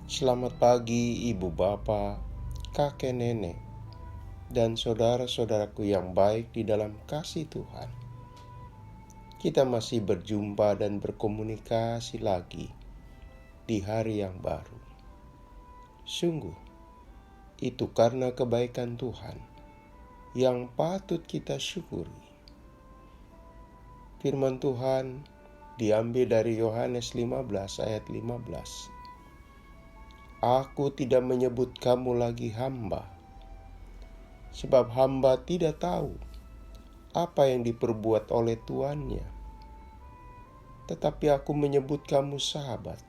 Selamat pagi ibu bapak, kakek nenek, dan saudara-saudaraku yang baik di dalam kasih Tuhan. Kita masih berjumpa dan berkomunikasi lagi di hari yang baru. Sungguh, itu karena kebaikan Tuhan yang patut kita syukuri. Firman Tuhan diambil dari Yohanes 15 ayat 15. Aku tidak menyebut kamu lagi hamba, sebab hamba tidak tahu apa yang diperbuat oleh tuannya. Tetapi aku menyebut kamu sahabat,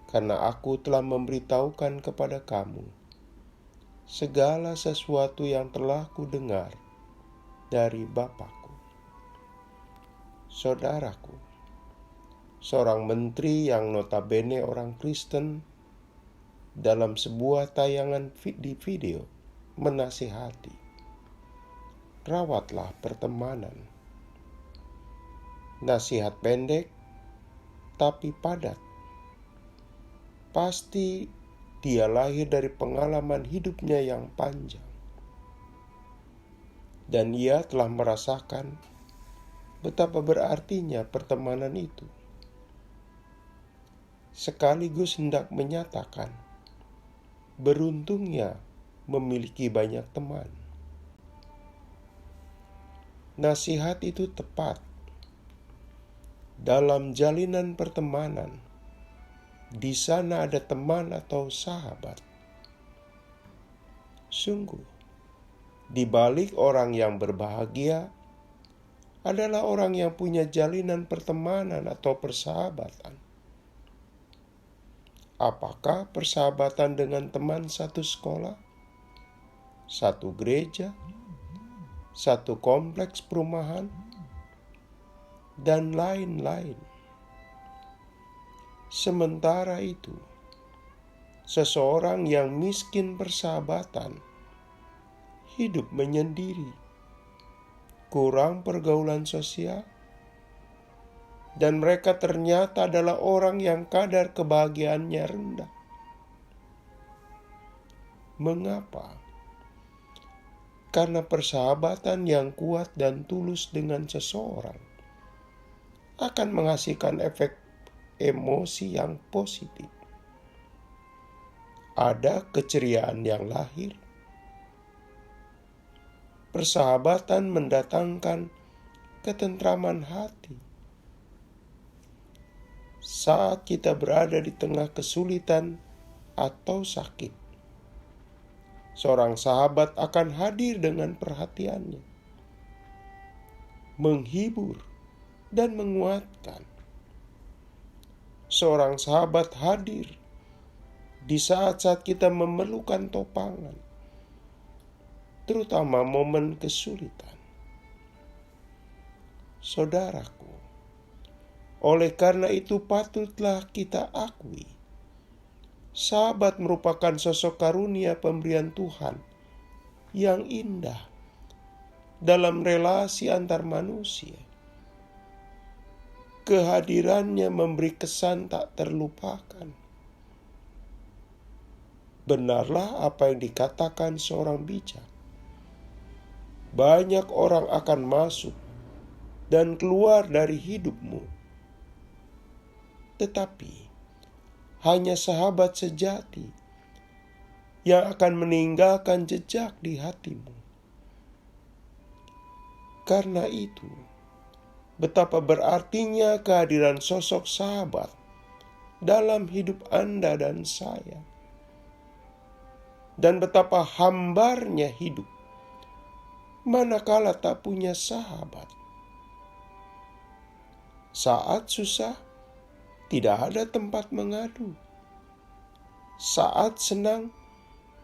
karena aku telah memberitahukan kepada kamu segala sesuatu yang telah kudengar dari Bapakku. Saudaraku, seorang menteri yang notabene orang Kristen dalam sebuah tayangan di video menasihati, rawatlah pertemanan. Nasihat pendek tapi padat. Pasti dia lahir dari pengalaman hidupnya yang panjang. Dan ia telah merasakan betapa berartinya pertemanan itu. Sekaligus hendak menyatakan beruntungnya memiliki banyak teman. Nasihat itu tepat. Dalam jalinan pertemanan, di sana ada teman atau sahabat. Sungguh, di balik orang yang berbahagia adalah orang yang punya jalinan pertemanan atau persahabatan. Apakah persahabatan dengan teman satu sekolah, satu gereja, satu kompleks perumahan, dan lain-lain? Sementara itu, seseorang yang miskin persahabatan hidup menyendiri, kurang pergaulan sosial, dan mereka ternyata adalah orang yang kadar kebahagiaannya rendah. Mengapa? Karena persahabatan yang kuat dan tulus dengan seseorang akan menghasilkan efek emosi yang positif. Ada keceriaan yang lahir. Persahabatan mendatangkan ketentraman hati. Saat kita berada di tengah kesulitan atau sakit, seorang sahabat akan hadir dengan perhatiannya, menghibur dan menguatkan. Seorang sahabat hadir di saat-saat kita memerlukan topangan, terutama momen kesulitan. Saudaraku, oleh karena itu patutlah kita akui, sahabat merupakan sosok karunia pemberian Tuhan yang indah dalam relasi antar manusia. Kehadirannya memberi kesan tak terlupakan. Benarlah apa yang dikatakan seorang bijak. Banyak orang akan masuk dan keluar dari hidupmu, tetapi hanya sahabat sejati yang akan meninggalkan jejak di hatimu. Karena itu, betapa berartinya kehadiran sosok sahabat dalam hidup Anda dan saya. Dan betapa hambarnya hidup manakala tak punya sahabat. Saat susah, tidak ada tempat mengadu. Saat senang,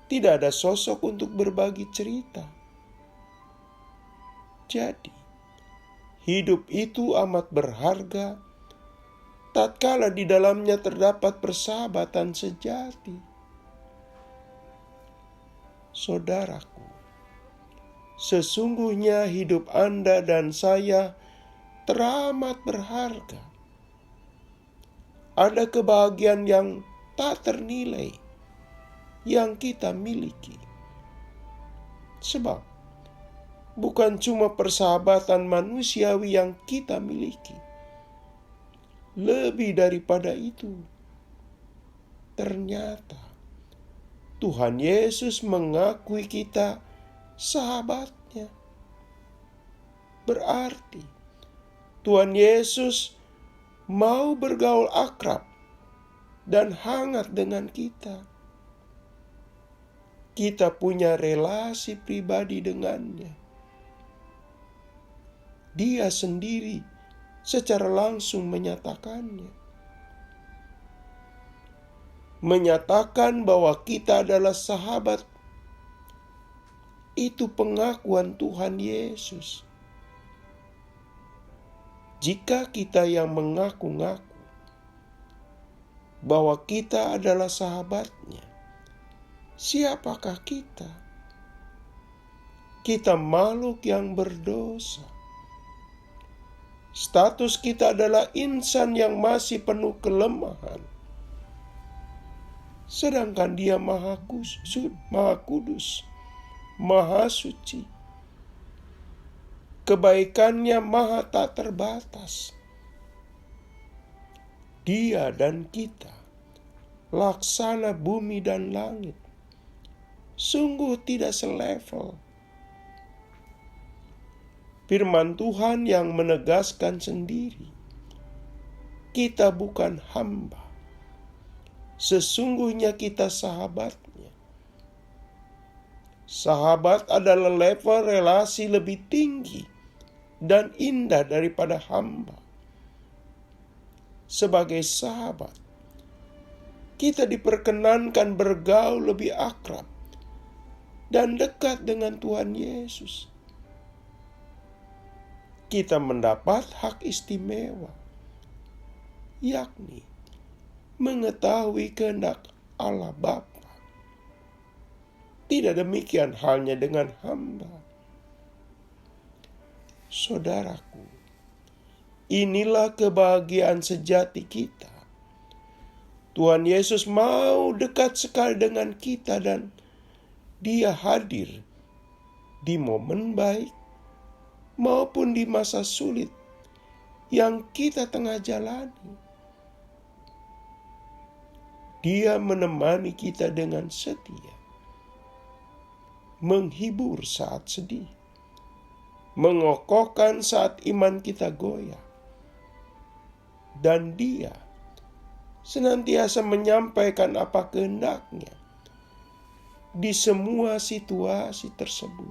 tidak ada sosok untuk berbagi cerita. Jadi, hidup itu amat berharga tatkala di dalamnya terdapat persahabatan sejati. Saudaraku, sesungguhnya hidup Anda dan saya teramat berharga. Ada kebahagiaan yang tak ternilai yang kita miliki. Sebab bukan cuma persahabatan manusiawi yang kita miliki. Lebih daripada itu, ternyata Tuhan Yesus mengakui kita sahabatnya. Berarti Tuhan Yesus mau bergaul akrab dan hangat dengan kita. Kita punya relasi pribadi dengannya. Dia sendiri secara langsung menyatakannya. Menyatakan bahwa kita adalah sahabat. Itu pengakuan Tuhan Yesus. Jika kita yang mengaku-ngaku bahwa kita adalah sahabatnya, siapakah kita? Kita makhluk yang berdosa. Status kita adalah insan yang masih penuh kelemahan. Sedangkan Dia Maha Kudus, Maha Suci. Kebaikannya maha tak terbatas. Dia dan kita, laksana bumi dan langit, sungguh tidak selevel. Firman Tuhan yang menegaskan sendiri, kita bukan hamba, sesungguhnya kita sahabatnya. Sahabat adalah level relasi lebih tinggi dan indah daripada hamba. Sebagai sahabat, kita diperkenankan bergaul lebih akrab dan dekat dengan Tuhan Yesus. Kita mendapat hak istimewa, yakni mengetahui kehendak Allah Bapa. Tidak demikian halnya dengan hamba. Saudaraku, inilah kebahagiaan sejati kita. Tuhan Yesus mau dekat sekali dengan kita dan Dia hadir di momen baik maupun di masa sulit yang kita tengah jalani. Dia menemani kita dengan setia, menghibur saat sedih, mengokohkan saat iman kita goyah. Dan Dia senantiasa menyampaikan apa kehendaknya di semua situasi tersebut.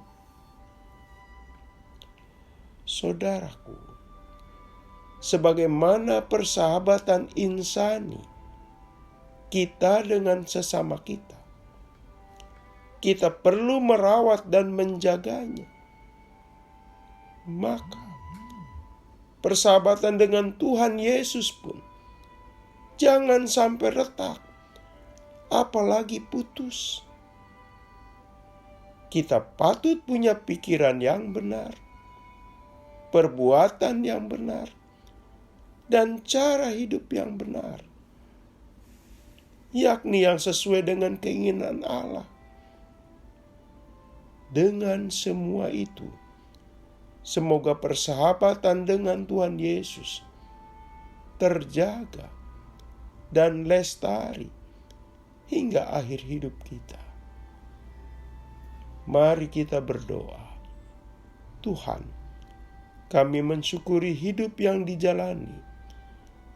Saudaraku, sebagaimana persahabatan insani kita dengan sesama kita, kita perlu merawat dan menjaganya. Maka persahabatan dengan Tuhan Yesus pun jangan sampai retak, apalagi putus. Kita patut punya pikiran yang benar, perbuatan yang benar, dan cara hidup yang benar, yakni yang sesuai dengan keinginan Allah. Dengan semua itu, semoga persahabatan dengan Tuhan Yesus terjaga dan lestari hingga akhir hidup kita. Mari kita berdoa. Tuhan, kami mensyukuri hidup yang dijalani,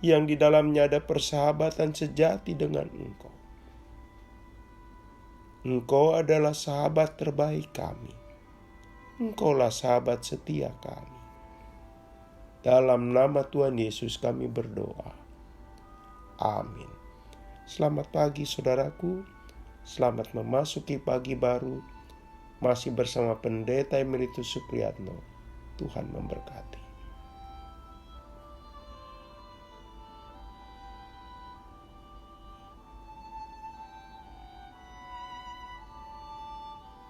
yang di dalamnya ada persahabatan sejati dengan Engkau. Engkau adalah sahabat terbaik kami. Engkaulah sahabat setia kami. Dalam nama Tuhan Yesus kami berdoa. Amin. Selamat pagi saudaraku. Selamat memasuki pagi baru. Masih bersama Pendeta Emeritus Supriyatno. Tuhan memberkati.